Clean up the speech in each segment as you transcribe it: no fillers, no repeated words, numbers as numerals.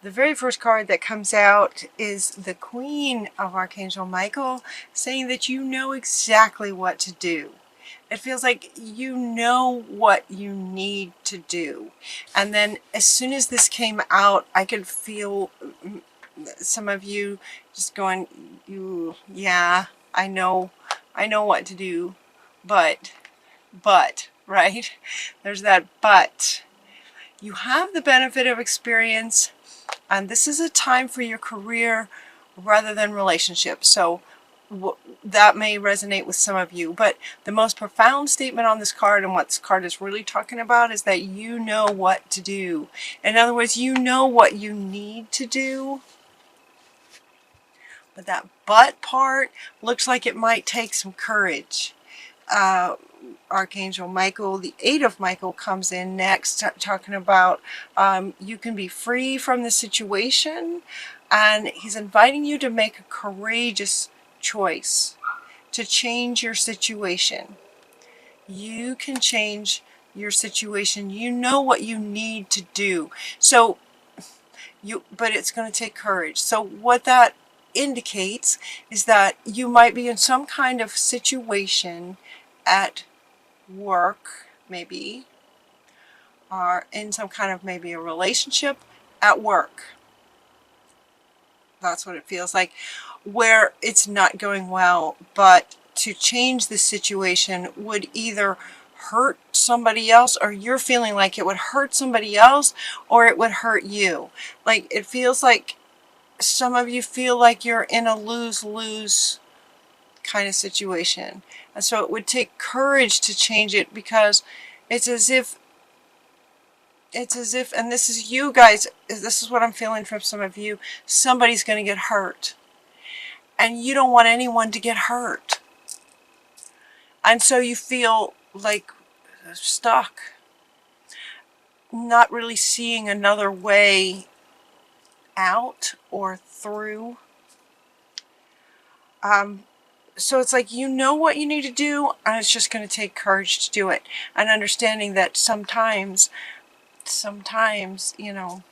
The very first card that comes out is the Queen of Archangel Michael, saying that you know exactly what to do. It feels like you know what you need to do. And then as soon as this came out, I could feel some of you just going, yeah, I know what to do, but, right? There's that but. You have the benefit of experience, and this is a time for your career rather than relationships. So that may resonate with some of you, but the most profound statement on this card, and what this card is really talking about, is that you know what to do. In other words, you know what you need to do, but that but part looks like it might take some courage. Archangel Michael, the Eight of Michael, comes in next, talking about you can be free from the situation, and he's inviting you to make a courageous choice to change your situation. You can change your situation. You know what you need to do. So but it's going to take courage. So what that indicates is that you might be in some kind of situation at work, maybe, or in some kind of maybe a relationship at work. That's what it feels like, where it's not going well, but to change the situation would either hurt somebody else, or you're feeling like it would hurt somebody else, or it would hurt you. Like, it feels like some of you feel like you're in a lose-lose kind of situation. And so it would take courage to change it, because it's as if, and this is you guys, this is what I'm feeling from some of you, somebody's going to get hurt. And you don't want anyone to get hurt. And so you feel like stuck, not really seeing another way out or through. So it's like you know what you need to do, and it's just going to take courage to do it. And understanding that sometimes, you know,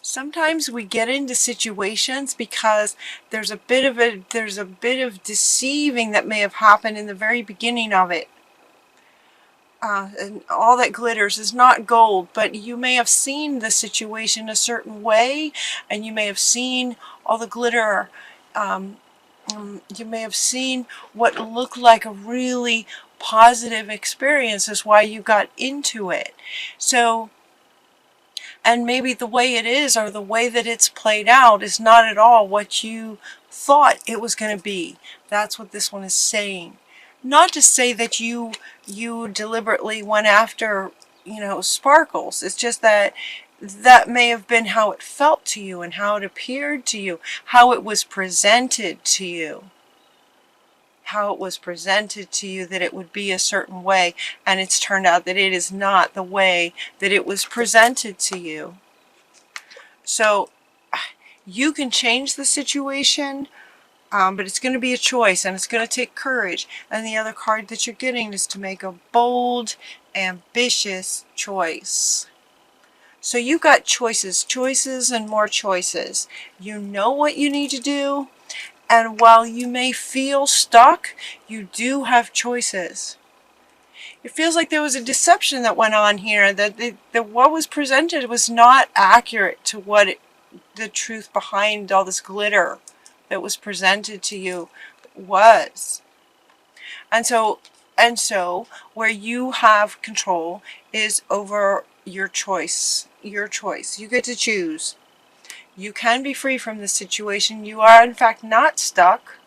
sometimes we get into situations because there's a bit of deceiving that may have happened in the very beginning of it. And all that glitters is not gold, but you may have seen the situation a certain way, and you may have seen all the glitter. You may have seen what looked like a really positive experience is why you got into it. So, and maybe the way it is, or the way that it's played out, is not at all what you thought it was going to be. That's what this one is saying. Not to say that you deliberately went after, you know, sparkles. It's just that that may have been how it felt to you, and how it appeared to you, how it was presented to you. How it was presented to you that it would be a certain way, and it's turned out that it is not the way that it was presented to you. So you can change the situation, but it's going to be a choice, and it's going to take courage. And the other card that you're getting is to make a bold, ambitious choice. So you got choices and more choices. You know what you need to do, and while you may feel stuck, you do have choices. It feels like there was a deception that went on here, that what was presented was not accurate to what the truth behind all this glitter that was presented to you was. And so where you have control is over your choice. Your choice. You get to choose. You can be free from this situation. You are, in fact, not stuck.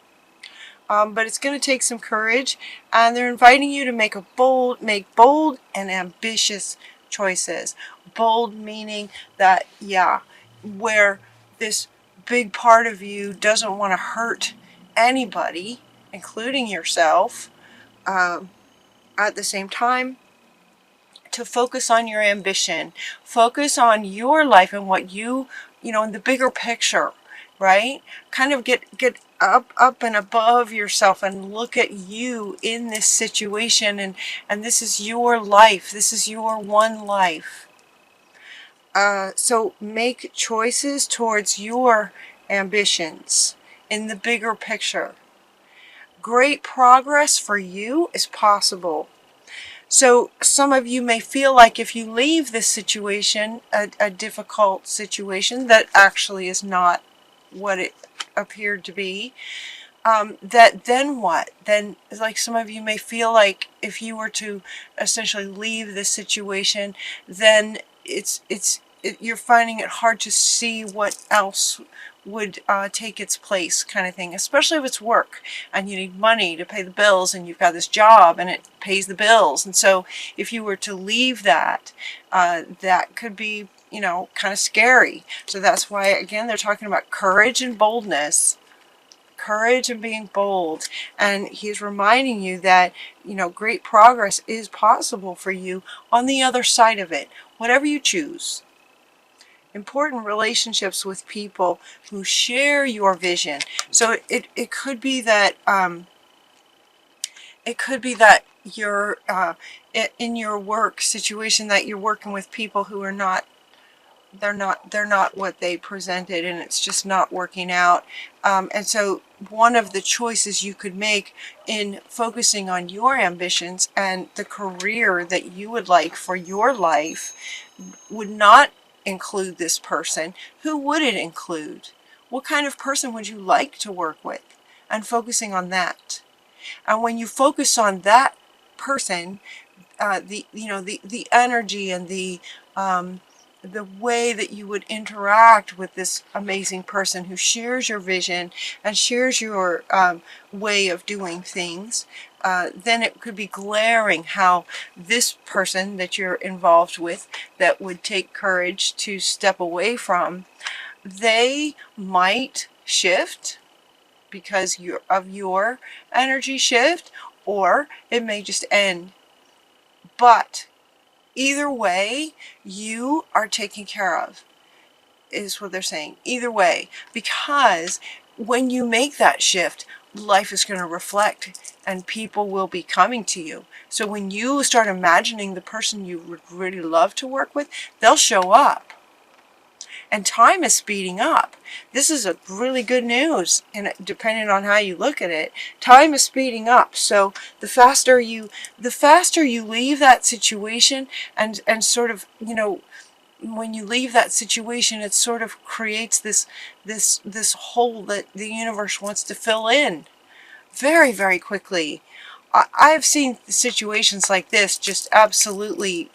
But it's going to take some courage. And they're inviting you to make bold and ambitious choices. Bold meaning that, yeah, where this big part of you doesn't want to hurt anybody, including yourself. At the same time, to focus on your ambition, focus on your life and what you know, in the bigger picture, right? Kind of get up and above yourself and look at you in this situation, and this is your life. This is your one life. So make choices towards your ambitions in the bigger picture. Great progress for you is possible. So some of you may feel like if you leave this situation, a difficult situation that actually is not what it appeared to be, that then what? Then, like, some of you may feel like if you were to essentially leave this situation, then you're finding it hard to see what else would take its place, kind of thing, especially if it's work and you need money to pay the bills and you've got this job and it pays the bills. And so if you were to leave that, that could be, you know, kind of scary. So that's why, again, they're talking about courage and boldness. Courage and being bold. And he's reminding you that, you know, great progress is possible for you on the other side of it, whatever you choose. Important relationships with people who share your vision. So it could be that you're in your work situation that you're working with people who are not, they're not what they presented, and it's just not working out. And so one of the choices you could make in focusing on your ambitions and the career that you would like for your life would not include this person. Who would it include? What kind of person would you like to work with? And focusing on that. And when you focus on that person, the energy and the way that you would interact with this amazing person who shares your vision and shares your way of doing things, then it could be glaring how this person that you're involved with that would take courage to step away from, they might shift because of your energy shift, or it may just end. But either way, you are taken care of, is what they're saying. Either way, because when you make that shift, life is going to reflect and people will be coming to you. So when you start imagining the person you would really love to work with, they'll show up. And time is speeding up. This is a really good news, and depending on how you look at it, time is speeding up. So the faster you leave that situation, and sort of, you know, when you leave that situation, it sort of creates this hole that the universe wants to fill in very, very quickly. I've seen situations like this just absolutely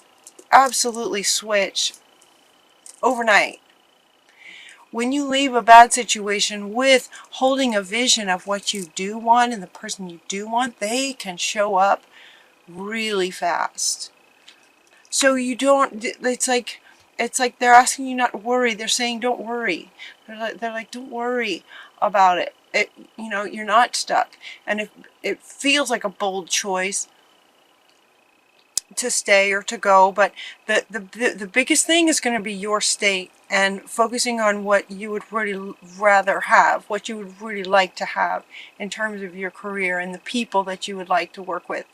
switch overnight. When you leave a bad situation with holding a vision of what you do want and the person you do want, they can show up really fast. So you don't, it's like they're asking you not to worry. They're saying don't worry. They're like don't worry about it. You know, you're not stuck. And if it feels like a bold choice to stay or to go, but the biggest thing is going to be your state and focusing on what you would really rather have, what you would really like to have in terms of your career and the people that you would like to work with.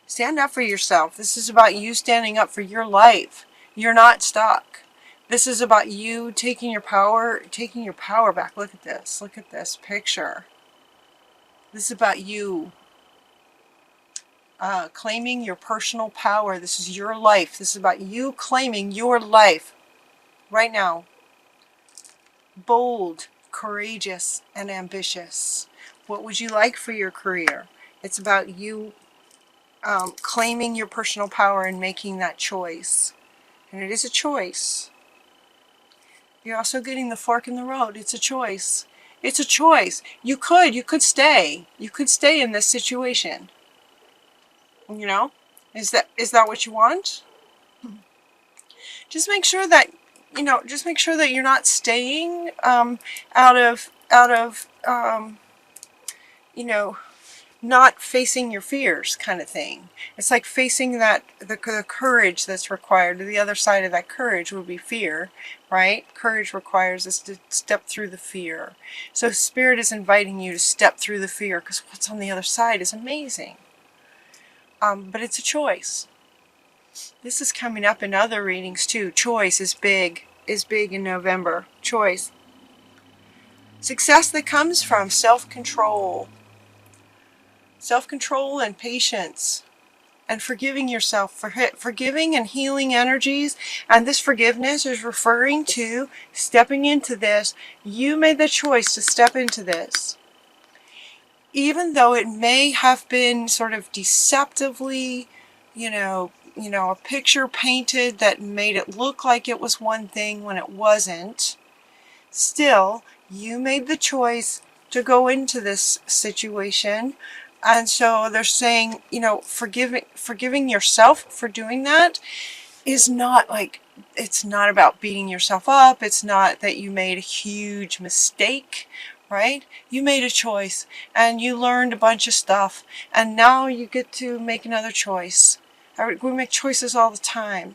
Stand up for yourself. This is about you standing up for your life. You're not stuck. This is about you taking your power back. Look at this. Look at this picture. This is about you claiming your personal power. This is your life. This is about you claiming your life right now. Bold, courageous, and ambitious. What would you like for your career? It's about you claiming your personal power and making that choice. And it is a choice. You're also getting the fork in the road. It's a choice. It's a choice. You could stay. You could stay in this situation. You know, is that what you want? Just make sure that, you know, you're not staying out of you know, not facing your fears, kind of thing. It's like facing that the courage that's required. The other side of that courage would be fear, right? Courage requires us to step through the fear. So Spirit is inviting you to step through the fear, because what's on the other side is amazing. But it's a choice. This is coming up in other readings too. Choice is big in November. Choice. Success that comes from self-control. Self-control and patience. And forgiving yourself, forgiving and healing energies. And this forgiveness is referring to stepping into this. You made the choice to step into this. Even though it may have been sort of deceptively, a picture painted that made it look like it was one thing when it wasn't, still, you made the choice to go into this situation. And so they're saying, forgiving yourself for doing that is not like, it's not about beating yourself up. It's not that you made a huge mistake, right? You made a choice and you learned a bunch of stuff, and now you get to make another choice. We make choices all the time.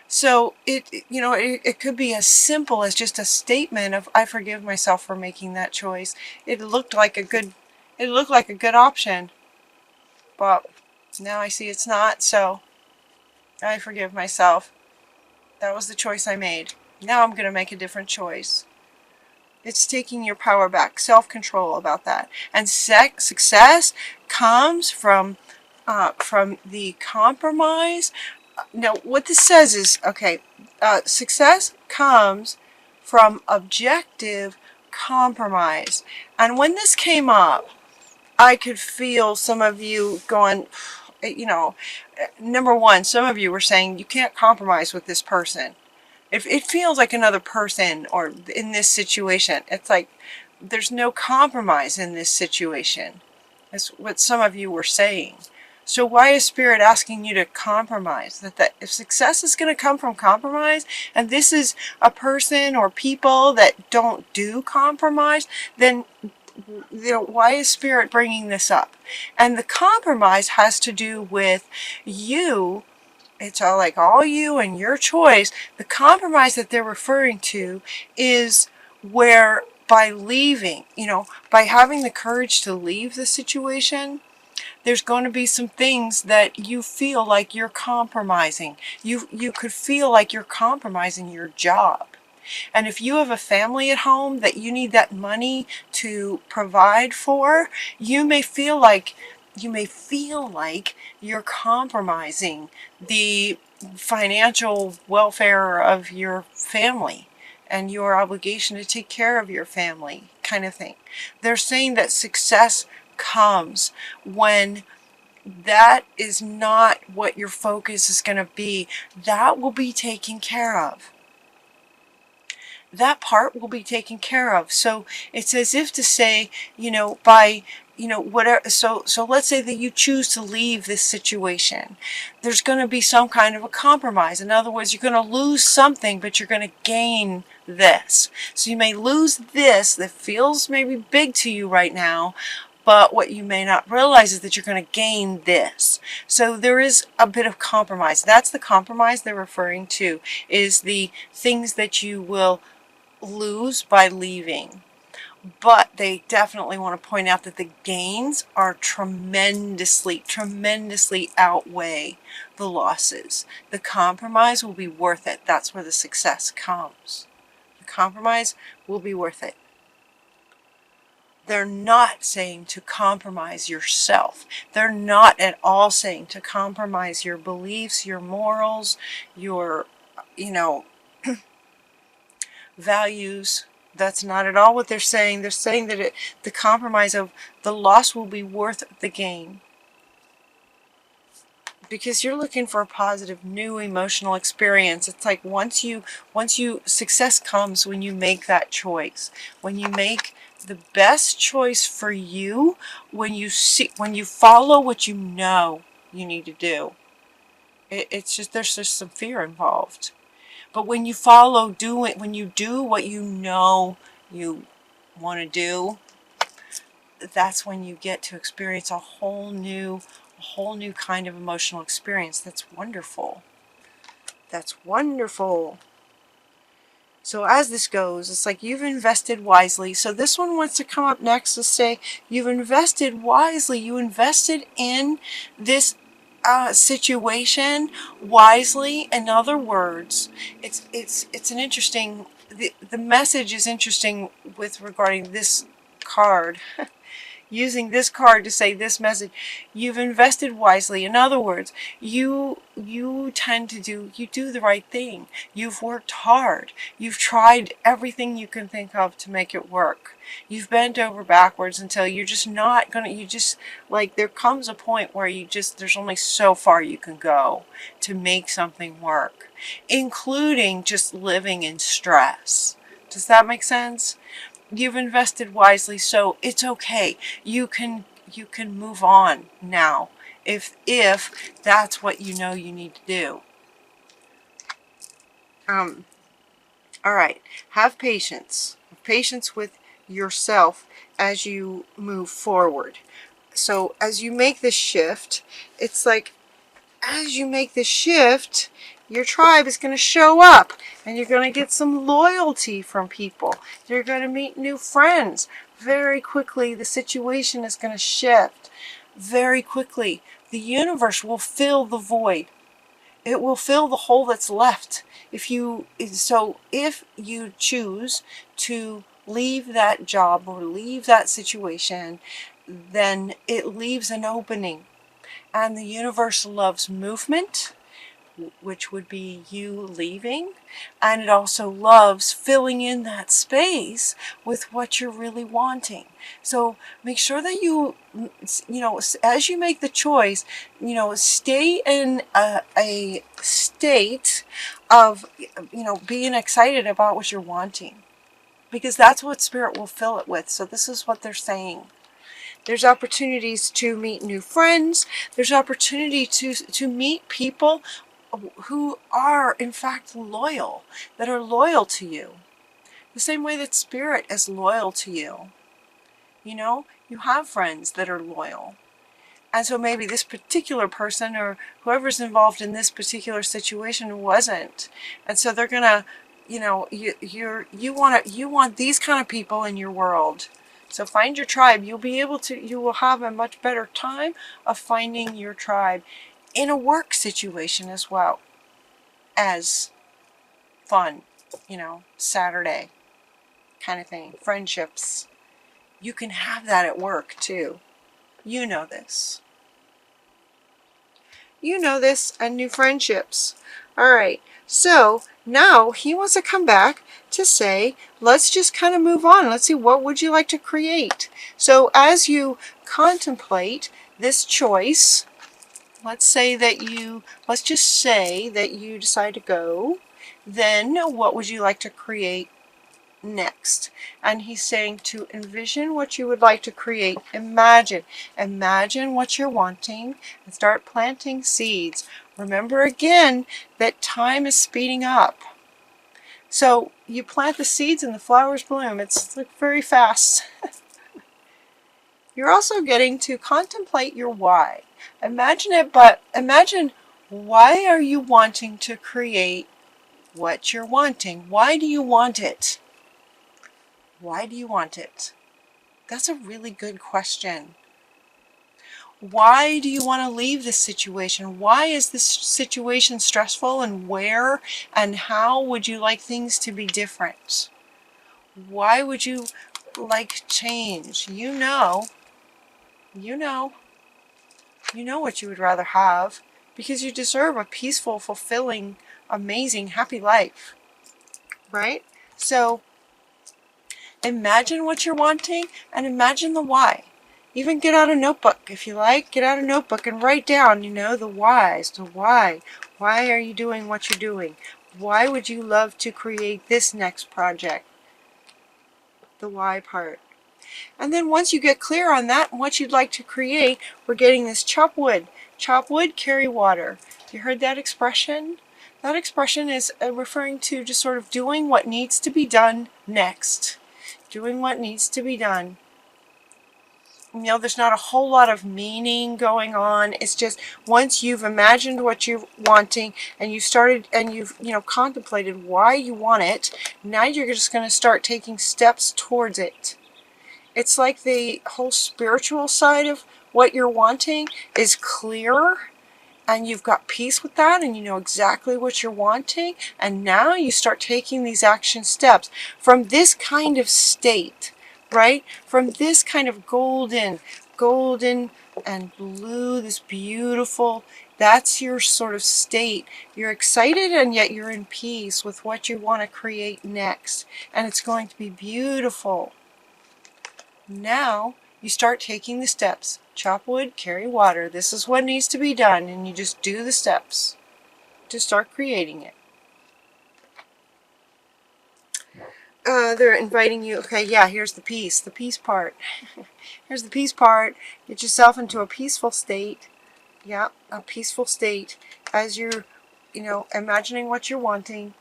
So it could be as simple as just a statement of, I forgive myself for making that choice. It looked like a good option, but now I see it's not, so I forgive myself. That was the choice I made. Now I'm going to make a different choice. It's taking your power back, self-control about that. And success comes from the compromise. Now, what this says is, okay, success comes from objective compromise. And when this came up, I could feel some of you going, number one, some of you were saying you can't compromise with this person. It feels like another person, or in this situation, it's like there's no compromise in this situation. That's what some of you were saying. So why is Spirit asking you to compromise? That if success is going to come from compromise, and this is a person or people that don't do compromise, then why is Spirit bringing this up? And the compromise has to do with you. It's all you and your choice. The compromise that they're referring to is where by leaving, by having the courage to leave the situation, there's going to be some things that you feel like you're compromising. You could feel like you're compromising your job. And if you have a family at home that you need that money to provide for, you may feel like you're compromising the financial welfare of your family and your obligation to take care of your family, kind of thing. They're saying that success comes when that is not what your focus is going to be. That will be taken care of. That part will be taken care of. So it's as if to say, whatever. So let's say that you choose to leave this situation. There's going to be some kind of a compromise. In other words, you're going to lose something, but you're going to gain this. So you may lose this that feels maybe big to you right now, but what you may not realize is that you're going to gain this. So there is a bit of compromise. That's the compromise they're referring to, is the things that you will lose by leaving. But they definitely want to point out that the gains are tremendously outweigh the losses. The compromise will be worth it. That's where the success comes. The compromise will be worth it. They're not saying to compromise yourself. They're not at all saying to compromise your beliefs, your morals, your, values. That's not at all what they're saying. They're saying that the compromise of the loss will be worth the gain. Because you're looking for a positive, new emotional experience. It's like once you success comes when you make that choice. When you make the best choice for you, when you follow what you know you need to do. It's just, there's just some fear involved. But when you when you do what you know you want to do, that's when you get to experience a whole new kind of emotional experience. That's wonderful. That's wonderful. So as this goes, it's like you've invested wisely. So this one wants to come up next to say you've invested wisely. You invested in this situation wisely. In other words, it's an interesting, the message is interesting with regarding this card. Using this card to say this message, you've invested wisely. In other words, you tend to do the right thing. You've worked hard. You've tried everything you can think of to make it work. You've bent over backwards until you're just not gonna, you just, like, there comes a point where there's only so far you can go to make something work, including just living in stress. Does that make sense? You've invested wisely, so it's okay. You can move on now if that's what you know you need to do. All right. Have patience. Have patience with yourself as you move forward. So as you make this shift, it's like, as you make this shift, your tribe is going to show up and you're going to get some loyalty from people. You're going to meet new friends. Very quickly, the situation is going to shift. Very quickly, the universe will fill the void. It will fill the hole that's left. If you choose to leave that job or leave that situation, then it leaves an opening. And the universe loves movement, which would be you leaving, and it also loves filling in that space with what you're really wanting. So make sure that you as you make the choice, stay in a state of, being excited about what you're wanting, because that's what Spirit will fill it with. So this is what they're saying. There's opportunities to meet new friends. There's opportunity to meet people who are, in fact, loyal, that are loyal to you. The same way that Spirit is loyal to you. You have friends that are loyal. And so maybe this particular person or whoever's involved in this particular situation wasn't. And so they're going to, you want these kind of people in your world. So find your tribe. You will have a much better time of finding your tribe in a work situation as well as fun, Saturday kind of thing, friendships. You can have that at work too. You know this. And new friendships. All right. So now he wants to come back to say, let's just kind of move on. Let's see, what would you like to create? So as you contemplate this choice, let's just say that you decide to go, then what would you like to create next? And he's saying to envision what you would like to create. Imagine what you're wanting and start planting seeds. Remember again that time is speeding up. So you plant the seeds and the flowers bloom. It's like very fast. You're also getting to contemplate your why. Imagine it, but imagine, why are you wanting to create what you're wanting? Why do you want it? Why do you want it? That's a really good question. Why do you want to leave this situation? Why is this situation stressful, and where and how would you like things to be different? Why would you like change? You know what you would rather have, because you deserve a peaceful, fulfilling, amazing, happy life, right? So imagine what you're wanting and imagine the why. Even get out a notebook if you like. Get out a notebook and write down, the whys. The why. Why are you doing what you're doing? Why would you love to create this next project? The why part. And then once you get clear on that and what you'd like to create, we're getting this chop wood. Chop wood, carry water. You heard that expression? That expression is referring to just sort of doing what needs to be done next. Doing what needs to be done. There's not a whole lot of meaning going on. It's just once you've imagined what you're wanting and you've started and you've contemplated why you want it, now you're just going to start taking steps towards it. It's like the whole spiritual side of what you're wanting is clearer, and you've got peace with that, and you know exactly what you're wanting, and now you start taking these action steps from this kind of state, right? From this kind of golden and blue, this beautiful, that's your sort of state. You're excited and yet you're in peace with what you want to create next, and it's going to be beautiful. Now you start taking the steps. Chop wood, carry water. This is what needs to be done, and you just do the steps to start creating it. They're inviting you. Okay, yeah, here's the peace part. Here's the peace part. Get yourself into a peaceful state. Yeah, a peaceful state as you're, imagining what you're wanting.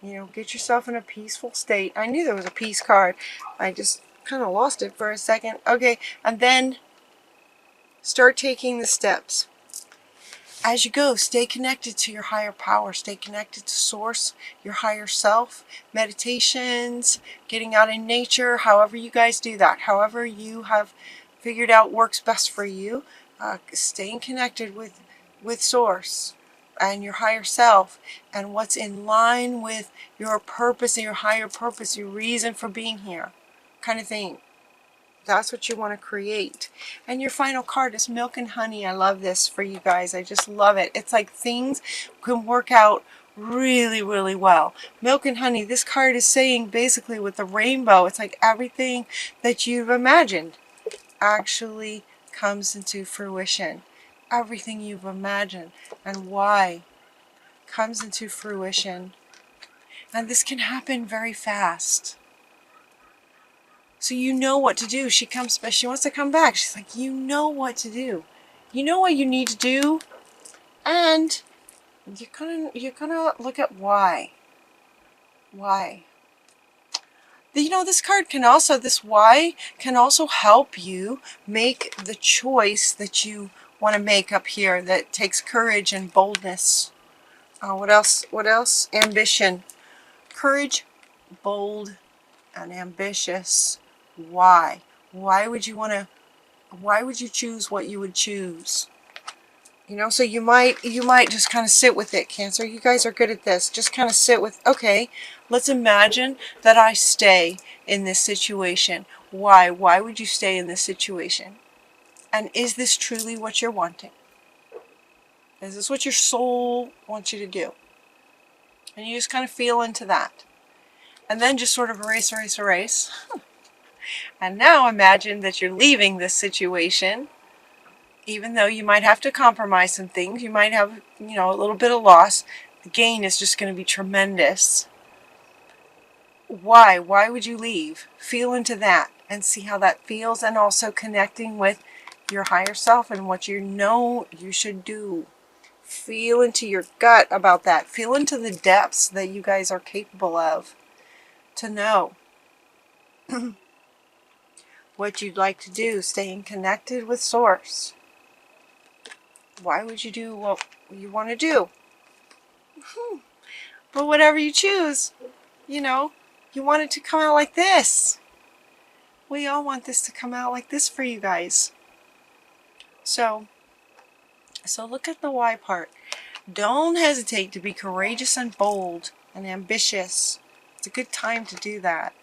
Get yourself in a peaceful state. I knew there was a peace card. I just kind of lost it for a second. Okay, and then start taking the steps. As you go, stay connected to your higher power. Stay connected to source, your higher self. Meditations, getting out in nature, however you guys do that. However you have figured out works best for you. Staying connected with source and your higher self and what's in line with your purpose and your higher purpose, your reason for being here, kind of thing. That's what you want to create. And your final card is milk and honey. I love this for you guys. I just love it. It's like things can work out really, really well. Milk and honey. This card is saying basically with the rainbow, it's like everything that you've imagined actually comes into fruition. Everything you've imagined and why comes into fruition. And this can happen very fast. So you know what to do. She wants to come back. She's like, you know what to do. You know what you need to do. And you're gonna look at why. Why. This card can also, this why can also help you make the choice that you want to make up here that takes courage and boldness. What else? Ambition. Courage, bold, and ambitious. Why? Why would you choose what you would choose? So you might just kind of sit with it, Cancer. You guys are good at this. Just kind of sit with, okay, let's imagine that I stay in this situation. Why? Why would you stay in this situation? And is this truly what you're wanting? Is this what your soul wants you to do? And you just kind of feel into that. And then just sort of erase. And now imagine that you're leaving this situation, even though you might have to compromise some things. You might have, a little bit of loss. The gain is just going to be tremendous. Why? Why would you leave? Feel into that and see how that feels, and also connecting with your higher self and what you know you should do. Feel into your gut about that. Feel into the depths that you guys are capable of to know what you'd like to do, staying connected with source. Why would you do what you want to do? But whatever you choose, you want it to come out like this. We all want this to come out like this for you guys. So look at the why part. Don't hesitate to be courageous and bold and ambitious. It's a good time to do that.